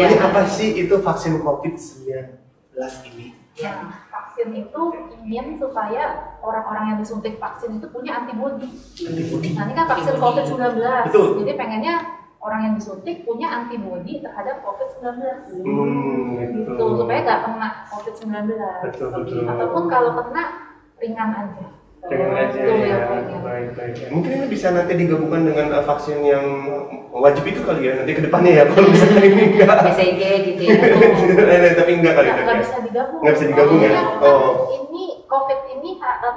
Jadi apa sih itu vaksin COVID-19 ini? Ya, vaksin itu ingin supaya orang-orang yang disuntik vaksin itu punya antibodi. Nah, ini kan vaksin COVID-19. Betul. Jadi pengennya orang yang disuntik punya antibodi terhadap COVID-19. Gitu, supaya nggak kena COVID-19. Betul. Ataupun kalau kena ringan aja. Dengan aja ya, baik. Mungkin ini bisa nanti digabungkan dengan vaksin yang wajib itu kali ya, nanti ke depannya ya, kalau misalnya ini enggak BCG gitu ya. Tapi enggak kali ya? Nggak bisa digabung. Nggak bisa digabung ya? Ini COVID ini,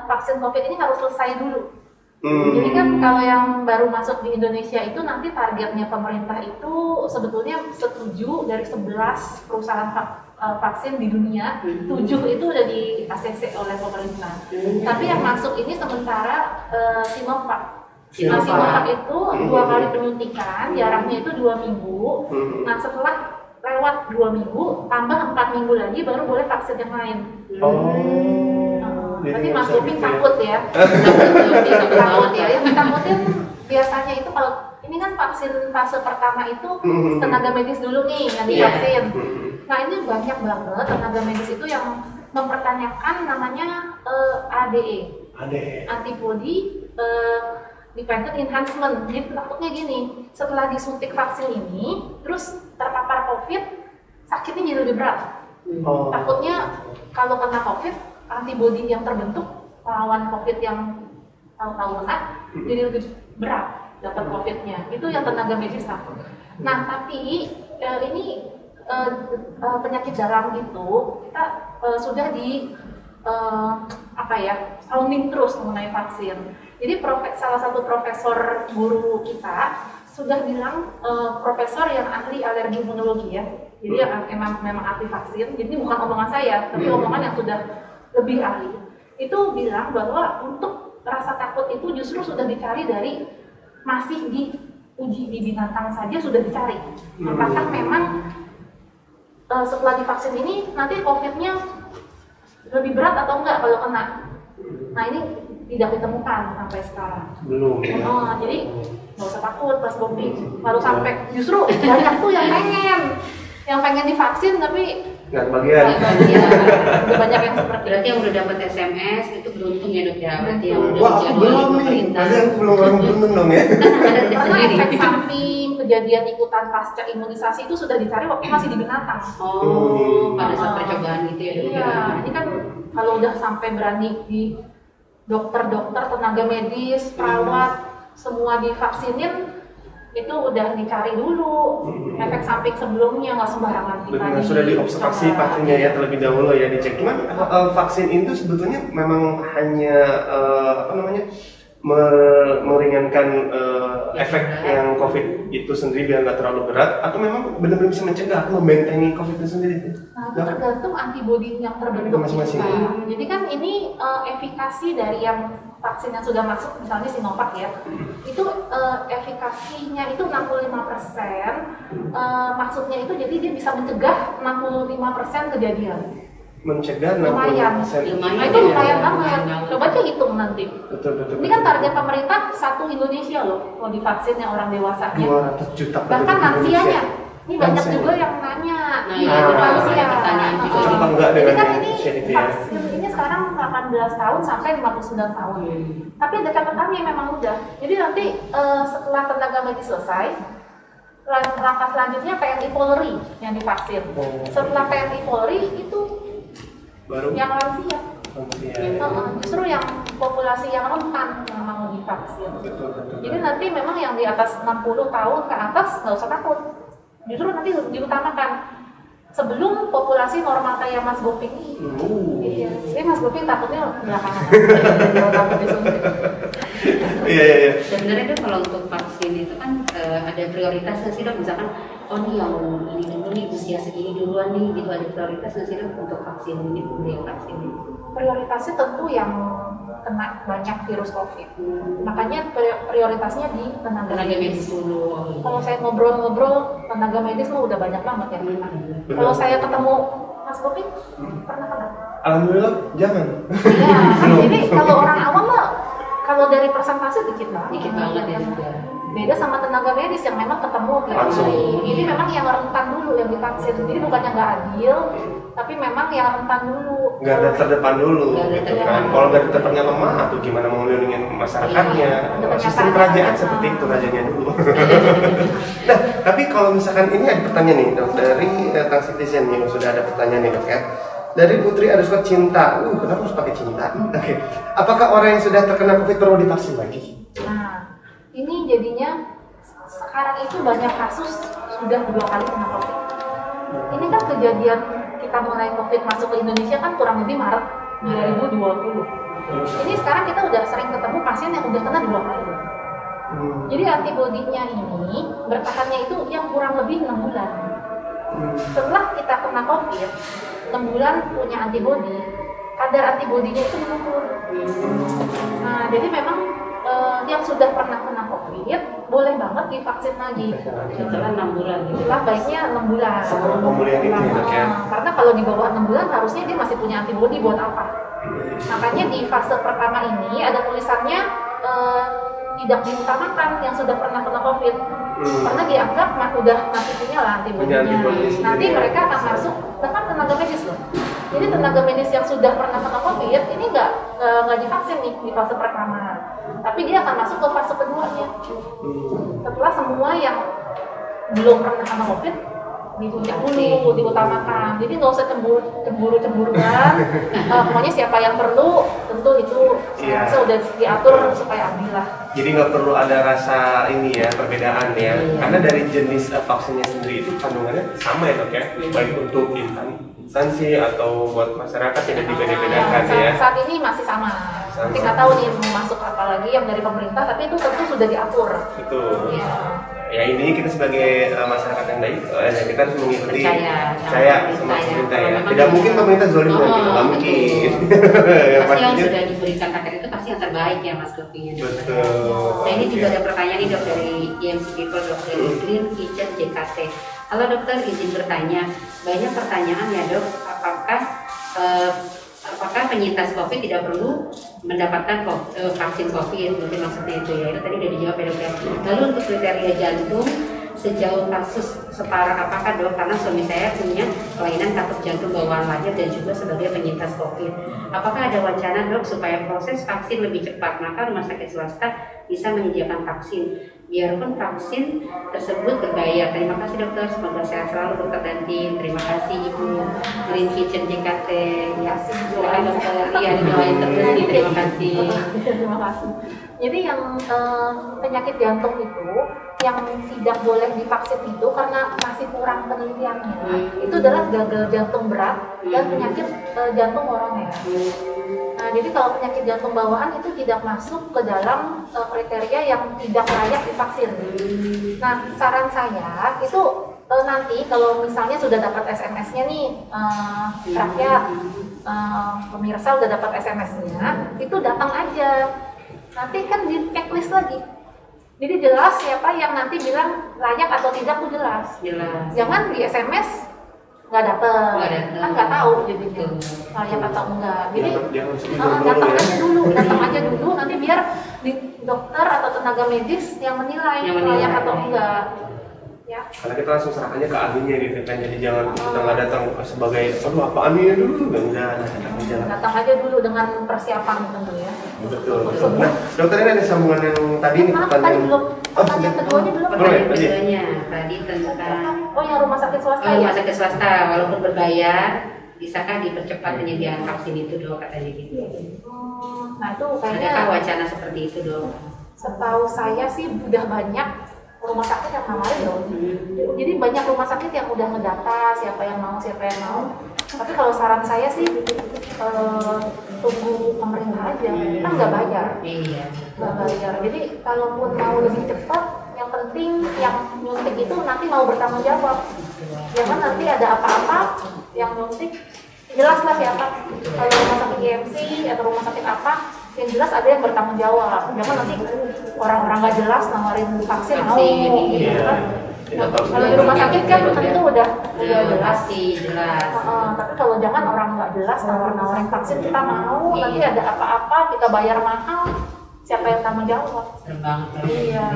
vaksin COVID ini harus selesai dulu. Jadi kan kalau yang baru masuk di Indonesia itu nanti targetnya pemerintah itu sebetulnya setuju dari 11 perusahaan vaksin di dunia, 7 itu udah di ACC oleh pemerintah. Tapi yang masuk ini sementara Sinovac. Nah, Sinovac itu 2 kali penyuntikan, jaraknya itu 2 minggu. Nah, setelah lewat 2 minggu, tambah 4 minggu lagi baru boleh vaksin yang lain. Berarti Mas Bobi takut ya? Takut ya. Yang ditakutin biasanya itu kalau ini kan vaksin fase pertama itu tenaga medis dulu nih yang divaksin. Nah, ini banyak banget tenaga medis itu yang mempertanyakan namanya ADE, antibody dependent enhancement. Jadi takutnya gini, setelah disuntik vaksin ini, terus terpapar COVID, sakitnya jadi lebih berat. Takutnya kalau kena COVID, antibody yang terbentuk melawan COVID yang tahu-tahu kena jadi lebih berat dapat COVID-nya. Itu yang tenaga medis takut. Nah, tapi ini penyakit dalam itu kita sudah di sounding terus mengenai vaksin. Jadi salah satu profesor guru kita sudah bilang, profesor yang ahli alergi imunologi ya. Jadi yang memang ahli vaksin. Jadi bukan omongan saya, tapi omongan yang sudah lebih ahli. Itu bilang bahwa untuk rasa takut itu justru sudah dicari dari masih diuji di binatang saja sudah dicari. Apakah memang setelah divaksin ini nanti COVID-nya lebih berat atau enggak kalau kena? Nah, ini tidak ditemukan sampai sekarang. Belum. Jadi nggak usah takut Mas Bobi. Baru sampai justru banyak tuh yang pengen divaksin tapi nggak kebagian. Udah banyak yang seperti Berarti yang udah dapat SMS itu beruntung ya Dok ya. Berarti yang udah Wah, aku belum nih. Aku belum orang beruntung dong ya. Karena efek samping kejadian ikutan pasca imunisasi itu sudah dicari waktu masih di binatang. Pada saat percobaan gitu ya Dok. Iya, ini kan kalau udah sampai berani di dokter-dokter, tenaga medis, perawat, semua divaksinin, itu udah dicari dulu efek samping sebelumnya, nggak sembarangan kita. Sudah diobservasi pastinya ya terlebih dahulu ya dicek. Cuman vaksin itu sebetulnya memang hanya meringankan efek yang COVID itu sendiri biar nggak terlalu berat, atau memang benar-benar bisa mencegah atau membentengi COVID itu sendiri? Nah, itu tergantung antibodi yang terbentuk masing-masing. Jadi kan ini efikasi dari yang vaksin yang sudah masuk, misalnya Sinovac ya, itu efikasinya itu 65%. Maksudnya itu jadi dia bisa mencegah 65% kejadian. Mencegah 60%. Lumayan. Nah, itu lumayan banget. Coba aja hitung nanti. Betul. Ini kan target pemerintah satu Indonesia loh, mau divaksin yang orang dewasanya. 200 juta. Bahkan lansianya. Ini banyak juga yang nanya. Nah, itu lansia. Cocok enggak dengan Jadi kan ini itu ya? vaksin ini sekarang 18 tahun sampai 59 tahun. Tapi ada catatannya memang udah. Jadi nanti setelah tenaga medis selesai, langkah selanjutnya PNI Polri yang divaksin. Setelah PNI Polri itu baru yang lansia. Justru yang populasi yang rentan yang mau divaksin. Jadi nanti memang yang di atas 60 tahun ke atas nggak usah takut. Justru nanti diutamakan sebelum populasi normal kayak Mas Bopi ini. Iya. Jadi Mas Bopi takutnya belakangan. Takut disuntik. Iya. Sebenarnya tuh kalau untuk vaksin itu kan ada prioritas nggak sih Dok? Misalkan, nih yang ini dulu nih usia segini duluan nih, gitu ada prioritas nggak sih Dok untuk vaksin ini, pemberian vaksin ini? Prioritasnya tentu yang kena banyak virus COVID. Makanya prioritasnya di tenaga medis dulu. Kalau saya ngobrol-ngobrol, tenaga medis mah udah banyak banget ya. Kalau saya ketemu Mas Bopi, pernah kena? Alhamdulillah, jangan. Ya, jadi kalau orang awam mah, kalau dari persentase dikit banget. Dikit banget ya juga. Beda sama tenaga medis yang memang ketemu tiap Langsung. hari. Ini memang yang rentan dulu yang divaksin. Jadi bukannya nggak adil, tapi memang yang rentan dulu. Garda terdepan dulu Garda gitu terdepan. kan. Kalau garda terdepannya lemah atau gimana mau melindungi masyarakatnya. Iya, Sistem kenyataan. kerajaan seperti itu, rajanya dulu. Nah, tapi kalau misalkan ini ada pertanyaan nih dok dari Tang Citizen nih, sudah ada pertanyaan nih dok ya. Dari Putri Aduska Cinta, kenapa harus pakai cinta? Oke. Apakah orang yang sudah terkena COVID perlu divaksin lagi? Nah, ini jadinya sekarang itu banyak kasus sudah 2 kali kena COVID. Ini kan kejadian kita mulai COVID masuk ke Indonesia kan kurang lebih Maret 2020. Ini sekarang kita udah sering ketemu pasien yang udah kena 2 kali. Jadi antibodinya ini bertahannya itu yang kurang lebih 6 bulan. Setelah kita kena COVID, 6 bulan punya antibodi, kadar antibodinya itu menurun. Nah, jadi memang yang sudah pernah kena COVID boleh banget divaksin lagi. Setelah 6 bulan gitu. Setelah baiknya 6 bulan. Sebelum pemulihan itu ya dok ya. Karena kalau di bawah 6 bulan harusnya dia masih punya antibodi buat apa? Makanya di fase pertama ini ada tulisannya tidak diutamakan yang sudah pernah kena COVID. Karena dianggap udah masih punya lah Punya antibodi antibodinya. sendiri Nanti ya. mereka akan masuk, bahkan tenaga medis loh. Jadi tenaga medis yang sudah pernah kena COVID ini nggak divaksin nih di fase pertama, tapi dia akan masuk ke fase keduanya. Setelah semua yang belum pernah kena COVID ditunjuk dulu, diutamakan. Jadi nggak usah cemburu-cemburuan. Pokoknya siapa yang perlu, tentu itu Iya. sudah diatur supaya adil lah. Jadi nggak perlu ada rasa ini ya perbedaan ya, karena dari jenis vaksinnya sendiri itu kandungannya sama ya dok ya, baik untuk instansi atau buat masyarakat tidak dibeda-bedakan ya. Saat ini masih sama. Nanti nggak tahu nih mau masuk apa lagi yang dari pemerintah, tapi itu tentu sudah diatur. Itu. Ya. Ya ini kita sebagai masyarakat yang baik, kita harus mengikuti Percaya sama pemerintah ya. Memang Tidak mungkin pemerintah zalim dengan kita, nggak mungkin. Yang Pasti yang pastinya sudah diberikan paket itu pasti yang terbaik ya Mas Kopinya. betul. Nah ini juga ada pertanyaan nih dok dari IMC People, dok dari Green Kitchen JKT. Halo dokter, izin bertanya. Banyak pertanyaan ya dok, apakah penyintas COVID tidak perlu mendapatkan vaksin COVID? Mungkin maksudnya itu ya. Itu tadi udah dijawab ya dok ya. Lalu untuk kriteria jantung, sejauh kasus separah apakah dok? Karena suami saya punya kelainan katup jantung bawaan lahir dan juga sebagai penyintas COVID. Apakah ada wacana dok supaya proses vaksin lebih cepat? Maka rumah sakit swasta bisa menyediakan vaksin, biarpun vaksin tersebut berbayar. Terima kasih dokter, semoga sehat selalu dokter Dantin. Terima kasih Ibu Green Kitchen JKT. Ya, silakan dokter. Iya, doain terus nih. Terima kasih. Terima kasih. Jadi yang penyakit jantung itu yang tidak boleh divaksin itu karena masih kurang penelitiannya. Itu adalah gagal jantung berat dan penyakit jantung koroner. Nah, jadi kalau penyakit jantung bawaan itu tidak masuk ke dalam kriteria yang tidak layak divaksin. Nah, saran saya itu nanti kalau misalnya sudah dapat SMS-nya nih, rakyat, pemirsa udah dapat SMS-nya, itu datang aja. Nanti kan di checklist lagi. Jadi jelas siapa yang nanti bilang layak atau tidak tuh jelas. Jangan di SMS nggak dapet, kan nggak tahu jadi layak atau enggak. Jadi datang aja dulu, nanti biar di dokter atau tenaga medis yang menilai layak atau enggak. Ya. Karena kita langsung serahkannya ke ahlinya gitu kan, jadi jangan kita nggak datang sebagai aduh apaan ini dulu, enggak datang aja dulu dengan persiapan tentu ya. Betul. Nah dokter ini ada sambungan yang tadi nih tadi belum, pertanyaan keduanya belum. Pertanyaan keduanya tadi tentang yang rumah sakit swasta ya. Rumah sakit swasta walaupun berbayar bisakah dipercepat penyediaan vaksin itu dok, katanya gitu. Nah itu kayaknya adakah wacana seperti itu dok? Setahu saya sih udah banyak rumah sakit yang nawarin loh. Jadi banyak rumah sakit yang udah ngedata siapa yang mau. Tapi kalau saran saya sih tunggu pemerintah aja, kan nggak bayar. Iya. Nggak bayar. Jadi kalaupun mau lebih cepat, yang penting yang nyuntik itu nanti mau bertanggung jawab. Jangan nanti ada apa-apa yang nyuntik jelas lah siapa. Kalau rumah sakit GMC atau rumah sakit apa, yang jelas ada yang bertanggung jawab. Jangan nanti orang-orang nggak jelas nawarin vaksin mau gitu kan. Nah, kalau di rumah sakit kan tentu udah jelas. Pasti jelas. Tapi kalau jangan orang nggak jelas nawarin vaksin kita mau, nanti ada apa-apa kita bayar mahal, siapa yang tanggung jawab? Serem banget. Iya.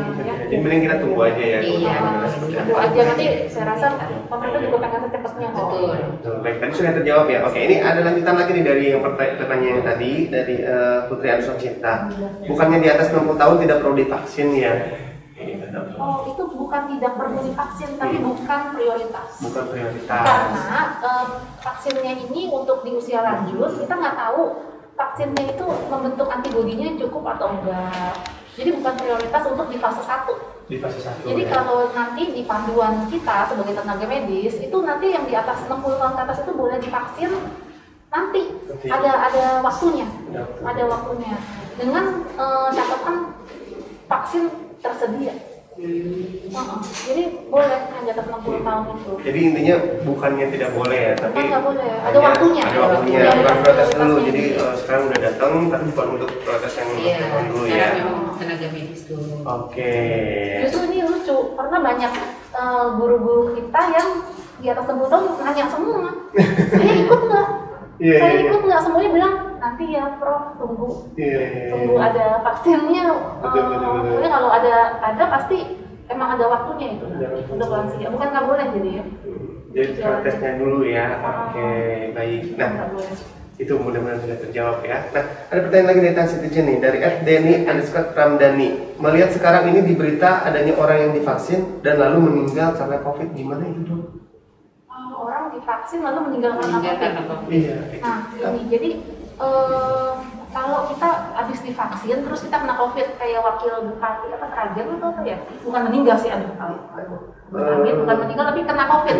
Jadi mending kita tunggu aja ya. Iya. Tunggu aja, nanti saya rasa pemerintah juga pengen secepatnya kok. Betul. Baik, tadi sudah terjawab ya. Oke, ini ada lanjutan lagi nih dari yang pertanyaan yang tadi dari Putri Anuswar Cinta. Bukannya di atas 60 tahun tidak perlu divaksin ya? Oh, itu bukan tidak perlu divaksin, tapi bukan prioritas. Bukan prioritas. Karena vaksinnya ini untuk di usia lanjut, kita nggak tahu vaksinnya itu membentuk antibodinya cukup atau enggak. Jadi bukan prioritas untuk di fase 1. Di fase 1. Jadi ya. kalau nanti di panduan kita sebagai tenaga medis, itu nanti yang di atas 60 tahun ke atas itu boleh divaksin nanti. Ada waktunya. Ada waktunya. Dengan catatan vaksin tersedia. Jadi boleh yang di atas 60 tahun itu. Jadi intinya bukannya tidak boleh ya, tapi nggak boleh. Ada waktunya. Ada waktunya. Bukan protes dulu. Jadi sekarang udah datang, tapi bukan untuk protes yang dulu ya. Memang tenaga medis dulu. Oke. Justru ini lucu karena banyak guru-guru kita yang di atas 60 tahun nanya semua. Saya ikut nggak? Saya ikut nggak? Semuanya bilang nanti ya Prof, tunggu ada vaksinnya. Pokoknya kalau ada pasti emang ada waktunya itu untuk lansia. Bukan nggak boleh jadi ya. Jadi protesnya dulu ya. Oke, baik. Nah, itu mudah-mudahan sudah terjawab ya. Nah, ada pertanyaan lagi dari Tansitijen nih dari @deni_ramdhani. Melihat sekarang ini di berita adanya orang yang divaksin dan lalu meninggal karena COVID, gimana itu dok? Orang divaksin lalu meninggal karena COVID. Iya. Nah, ini jadi kalau kita habis divaksin terus kita kena COVID kayak wakil bupati apa Sragen atau apa ya? Bukan meninggal sih, bukan meninggal tapi kena COVID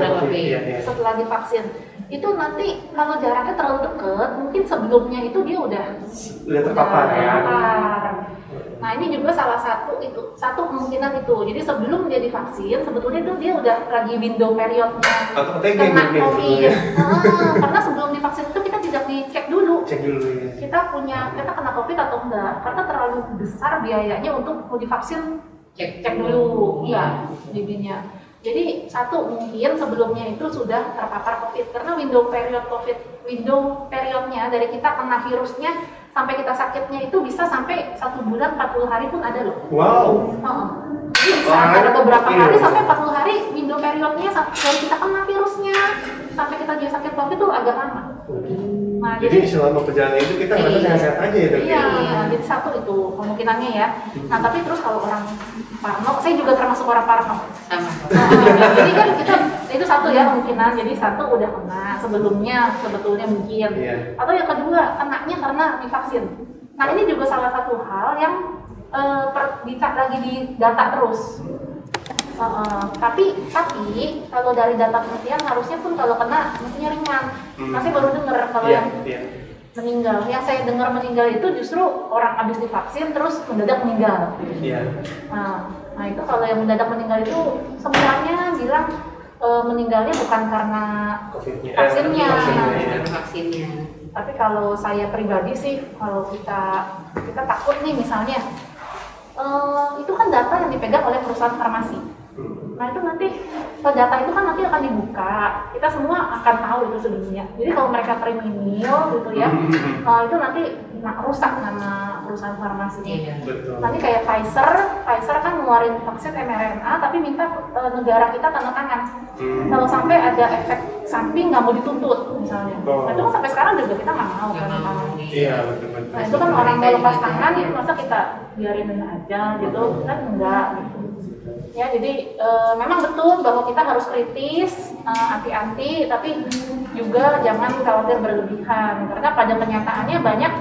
setelah divaksin. Itu nanti kalau jaraknya terlalu dekat, mungkin sebelumnya itu dia udah terpapar ya. Nah ini juga salah satu kemungkinan itu. Jadi sebelum dia divaksin, sebetulnya itu dia udah lagi window periodnya kena COVID. Karena sebelum divaksin itu kita tidak dicek dulu. Kita kena COVID atau enggak? Karena terlalu besar biayanya untuk mau divaksin, cek dulu, iya bibinya. Jadi mungkin sebelumnya itu sudah terpapar COVID karena window periodnya dari kita kena virusnya sampai kita sakitnya itu bisa sampai 1 bulan 40 hari pun ada loh. Wow. Jadi bisa ada beberapa hari sampai 40 hari window periodnya dari kita kena virusnya sampai kita jadi sakit COVID itu agak lama. Nah, jadi selama perjalanan itu kita merasa sehat-sehat aja ya dok? Iya, jadi satu itu kemungkinannya ya. Nah tapi terus kalau orang parno, saya juga termasuk orang parno. Jadi kan kita itu satu ya kemungkinan. Jadi satu udah kena sebetulnya mungkin. Atau yang kedua kenanya karena divaksin. Nah ini juga salah satu hal yang lagi didata terus. Tapi kalau dari data penelitian harusnya pun kalau kena mestinya ringan. Masih baru dengar kalau yang meninggal. Yang saya dengar meninggal itu justru orang habis divaksin terus mendadak meninggal. Nah itu kalau yang mendadak meninggal itu semuanya bilang meninggalnya bukan karena vaksinnya. Tapi kalau saya pribadi sih kalau kita takut nih misalnya itu kan data yang dipegang oleh perusahaan farmasi. Nah itu nanti data itu kan nanti akan dibuka, kita semua akan tahu itu sebenarnya. Jadi kalau mereka kriminal gitu ya, itu nanti rusak nama perusahaan farmasinya. Nanti kayak Pfizer kan ngeluarin vaksin mRNA tapi minta negara kita tanda tangan. Kalau sampai ada efek samping nggak mau dituntut misalnya. Nah itu kan sampai sekarang juga kita nggak mau tanda tangan. Nah itu kan orang mau lepas tangan, masa kita biarin aja gitu kan enggak gitu. Ya jadi memang betul bahwa kita harus kritis, hati-hati, tapi juga jangan khawatir berlebihan karena pada kenyataannya banyak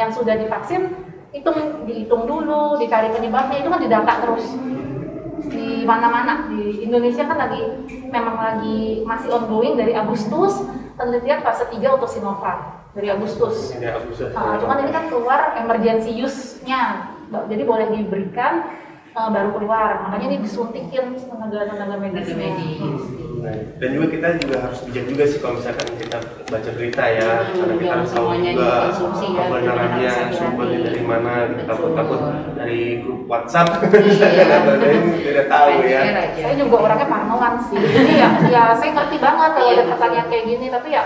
yang sudah divaksin dihitung dulu, dicari penyebabnya, itu kan didata terus di mana-mana. Di Indonesia kan memang lagi masih ongoing dari Agustus, penelitian fase 3 untuk Sinovac dari Agustus. Cuman ini kan keluar emergency use-nya, jadi boleh diberikan baru keluar, makanya ini disuntikin tenaga medisnya. Dan juga kita harus bijak juga sih kalau misalkan kita baca berita ya, karena kita harus tahu juga kebenarannya, sumbernya dari mana. Takut dari grup WhatsApp, tidak tahu ya. Saya juga orangnya parnoan sih, jadi ya saya ngerti banget kalau ada pertanyaan kayak gini, tapi ya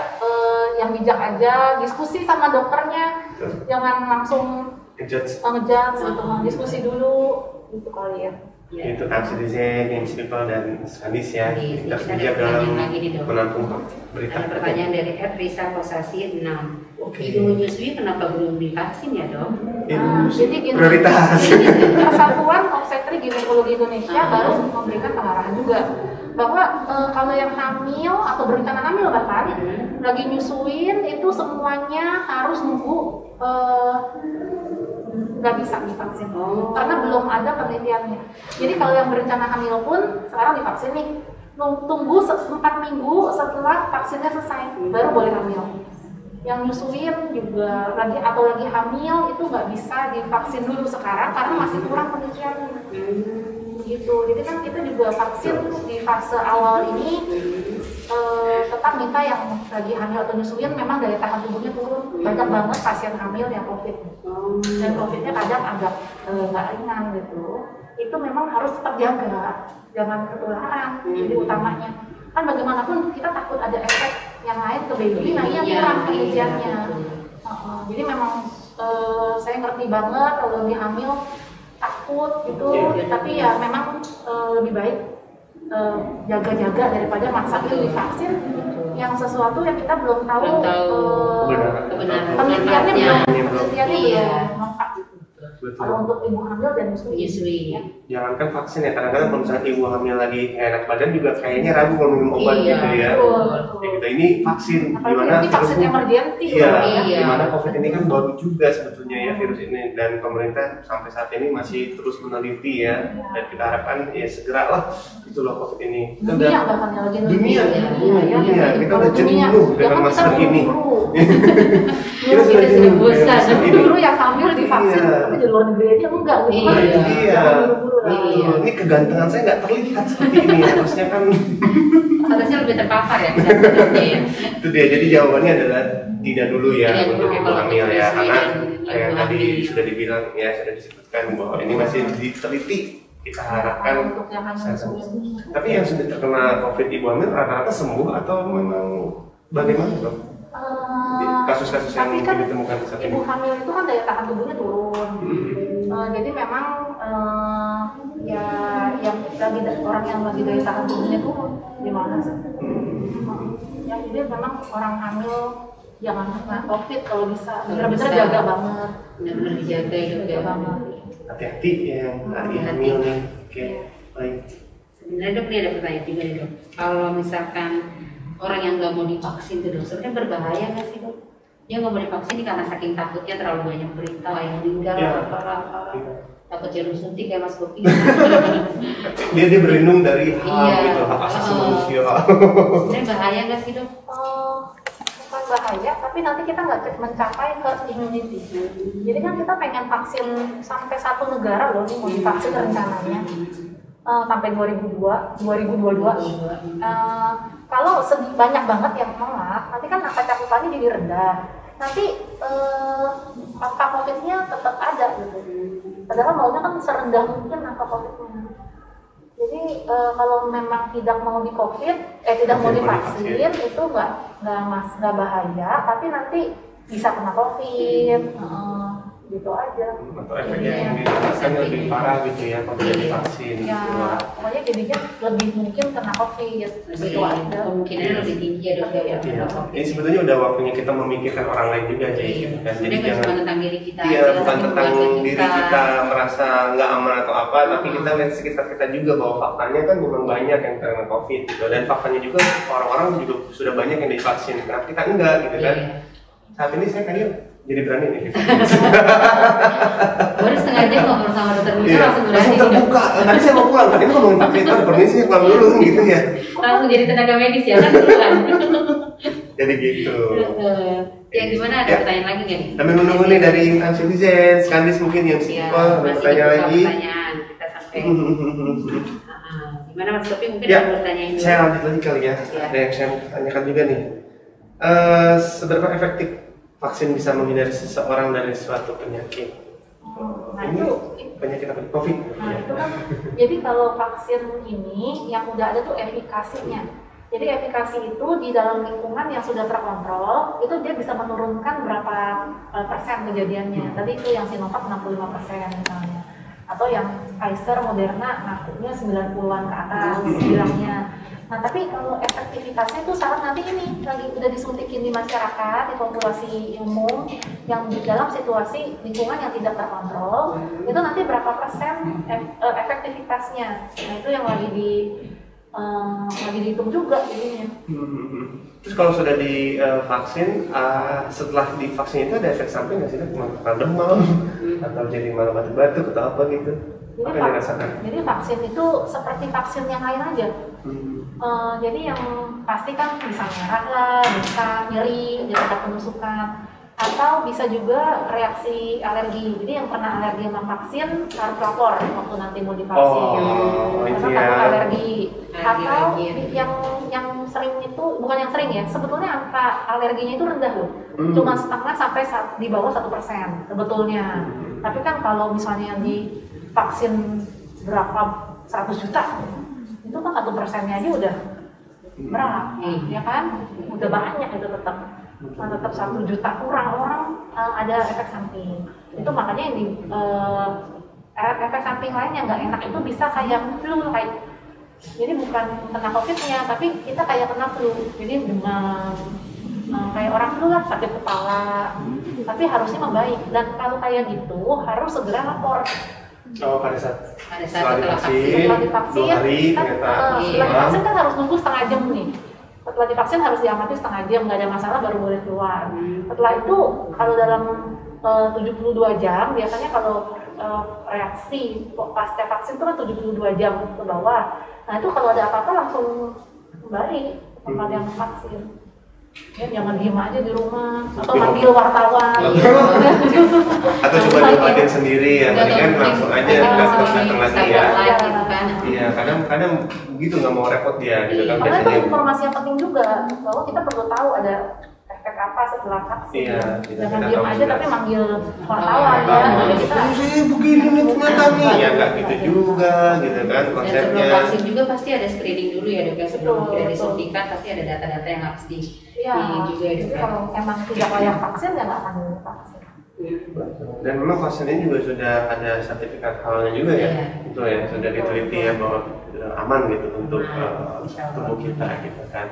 yang bijak aja, diskusi sama dokternya, jangan langsung ngejudge gitu, diskusi dulu itu kali ya. Itu Kang Citizen, Young People dan Skandis ya. Kita siap dalam menampung berita. Ada pertanyaan dari Risa Kosasi 6. Ibu menyusui kenapa belum divaksin ya dok? Jadi gini, prioritas. Persatuan Obstetrik Ginekologi Indonesia baru memberikan pengarahan juga bahwa kalau yang hamil atau berencana hamil bahkan lagi nyusuin itu semuanya harus nunggu nggak bisa divaksin karena belum ada penelitiannya. Jadi kalau yang berencana hamil pun sekarang divaksin nih, tunggu 4 minggu setelah vaksinnya selesai baru boleh hamil. Yang nyusuin juga lagi hamil itu nggak bisa divaksin dulu sekarang karena masih kurang penelitiannya. Gitu. Jadi kan kita juga vaksin di fase awal ini tetap minta yang lagi hamil atau nyusuin memang daya tahan tubuhnya turun. Banyak banget pasien hamil yang COVID dan COVID-nya kadang agak nggak ringan gitu. Itu memang harus tetap jaga, jangan ketularan. Jadi utamanya kan bagaimanapun kita takut ada efek yang lain ke baby, nah yang kurang penelitiannya. Jadi memang saya ngerti banget kalau lagi hamil takut gitu, tapi ya memang lebih baik jaga-jaga daripada maksain divaksin yang sesuatu yang kita belum tahu kebenaran penelitiannya belum Betul. kalau untuk ibu hamil dan menyusui. Jangankan vaksin ya, kadang-kadang kalau misalnya ibu hamil lagi enak badan juga kayaknya ragu mau minum obat gitu ya. Gitu. Ini vaksin gimana? Ini vaksin emergensi. Gimana COVID ini kan baru juga sebetulnya ya virus ini, dan pemerintah sampai saat ini masih terus meneliti ya, dan kita harapkan ya segera lah itu loh COVID ini. Dunia bahkan lagi dunia kita udah jenuh dengan masalah ini. Kita sudah bosan. Dulu yang hamil divaksin, tapi di luar negeri aja enggak gitu. Ini kegantengan saya nggak terlihat seperti ini. Harusnya kan harusnya lebih terpapar ya. Itu dia. Jadi jawabannya adalah tidak dulu ya untuk ibu hamil ya, karena yang tadi sudah dibilang ya, sudah disebutkan bahwa ini masih diteliti. Kita harapkan tapi yang sudah terkena COVID ibu hamil rata-rata sembuh atau memang bagaimana dok? Kasus-kasus yang kan ditemukan saat ini. Ibu hamil itu kan daya tahan tubuhnya turun. Jadi memang ya yang lagi orang yang lagi daya tahan tubuhnya turun gimana sih? Ya jadi memang orang hamil jangan kena COVID kalau bisa. Benar-benar jaga banget. Benar-benar dijaga juga banget. Hati-hati ya yang lagi hamil nih. Oke, baik. Sebenarnya dok, ini ada pertanyaan juga nih dok. Kalau misalkan orang yang nggak mau divaksin itu dok, sebenarnya berbahaya nggak sih dok? Dia nggak mau divaksin ini karena saking takutnya terlalu banyak berita yang meninggal, takut jarum suntik kayak Mas Bopi. dia berlindung dari HAM gitu, hak asasi manusia. Sebenarnya bahaya nggak sih dok? Bukan bahaya, tapi nanti kita nggak mencapai herd immunity. Jadi kan kita pengen vaksin sampai satu negara loh nih mau divaksin rencananya. Sampai 2022. Kalau banyak banget yang menolak, nanti kan angka cakupannya jadi rendah. Nanti angka COVID-nya tetap ada gitu. Padahal maunya kan serendah mungkin angka COVID-nya. Jadi kalau memang tidak mau tidak mau divaksin itu nggak bahaya, tapi nanti bisa kena COVID. Gitu aja. Atau efek yang dirasakan lebih parah gitu ya kalau tidak divaksin. Ya, pokoknya jadinya lebih mungkin kena COVID. Gitu aja. Kemungkinannya lebih tinggi ya dok ya. Ini sebetulnya udah waktunya kita memikirkan orang lain juga aja gitu kan. Jadi jangan cuma tentang diri kita. Iya, bukan tentang diri kita merasa nggak aman atau apa, tapi kita lihat sekitar kita juga bahwa faktanya kan memang banyak yang terkena COVID gitu, dan faktanya juga orang-orang juga sudah banyak yang divaksin. Kenapa kita enggak gitu kan? Saat ini saya kayaknya jadi berani nih. Baru setengah jam ngobrol sama dokter Musa langsung berani. Langsung terbuka. Tadi saya mau pulang, tadi ngomongin Pak Peter, permisi pulang dulu gitu ya. Langsung jadi tenaga medis ya kan duluan. Jadi gitu. Ya gimana, ada pertanyaan lagi nggak nih? Kami menunggu nih dari Intan Citizen, Skandis mungkin yang simple, bertanya lagi. Pertanyaan kita sampai. Gimana Mas Sofi, mungkin ya, ada pertanyaan juga. Saya lanjut lagi kali ya. Ada yang saya tanyakan juga nih. Seberapa efektif vaksin bisa menghindari seseorang dari suatu penyakit? Nah, ini penyakit apa? COVID. Nah, itu kan, jadi kalau vaksin ini yang udah ada tuh efikasinya. Jadi efikasi itu di dalam lingkungan yang sudah terkontrol, itu dia bisa menurunkan berapa persen kejadiannya. Tadi itu yang Sinovac 65% misalnya. Atau yang Pfizer, Moderna ngakunya 90-an ke atas bilangnya. Nah, tapi kalau efektivitasnya itu saat nanti ini lagi udah disuntikin di masyarakat, di populasi umum yang di dalam situasi lingkungan yang tidak terkontrol, itu nanti berapa persen efektivitasnya. Nah, itu yang lagi dihitung juga jadinya. Terus kalau sudah divaksin, setelah divaksin itu ada efek samping nggak sih? Malah demam atau jadi malah batuk-batuk atau apa gitu? Apa yang dirasakan? Jadi vaksin itu seperti vaksin yang lain aja. Jadi yang pasti kan bisa merah lah, bisa nyeri, jadi ada penusukan, atau bisa juga reaksi alergi. Jadi yang pernah alergi sama vaksin harus lapor waktu nanti mau divaksin. Karena takut alergi. Atau yang sering itu, bukan yang sering ya, sebetulnya angka alerginya itu rendah loh. Cuma setengah sampai di bawah 1% sebetulnya. Tapi kan kalau misalnya di vaksin berapa 100 juta, itu kan 1%-nya aja udah berapa, ya kan? Udah banyak itu tetap 1 juta kurang orang ada efek samping. Itu makanya yang efek samping lain yang nggak enak itu bisa kayak flu, jadi bukan kena COVID-nya, tapi kita kayak kena flu. Jadi demam, kayak orang flu lah, sakit kepala, tapi harusnya membaik. Dan kalau kayak gitu harus segera lapor. Pada saat setelah divaksin, 2 hari ternyata setelah divaksin kan harus nunggu setengah jam nih. Setelah divaksin harus diamati setengah jam, nggak ada masalah baru boleh keluar. Setelah itu kalau dalam 72 jam, biasanya kalau reaksi pasca vaksin itu kan 72 jam ke bawah. Nah itu kalau ada apa-apa langsung kembali ke tempat yang vaksin. Ya, jangan diem aja di rumah atau manggil wartawan. Atau coba diobatin sendiri ya, tadi kan langsung aja datang lagi ya. Iya, kadang begitu nggak mau repot dia gitu kan. Karena itu informasi yang penting juga bahwa kita perlu tahu ada efek apa setelah vaksin. Iya, jangan diem aja tapi manggil wartawan ya. Kita begini nih ternyata nih. Ya nggak gitu juga gitu kan konsepnya. Dan sebelum vaksin juga pasti ada screening dulu ya dok. Sebelum tidak disuntikan pasti ada data-data yang harus di juga ya dok. Kalau emang tidak layak vaksin ya nggak akan divaksin. Dan memang vaksin ini juga sudah ada sertifikat halalnya juga ya, betul ya, sudah diteliti ya bahwa aman gitu untuk tubuh kita gitu kan.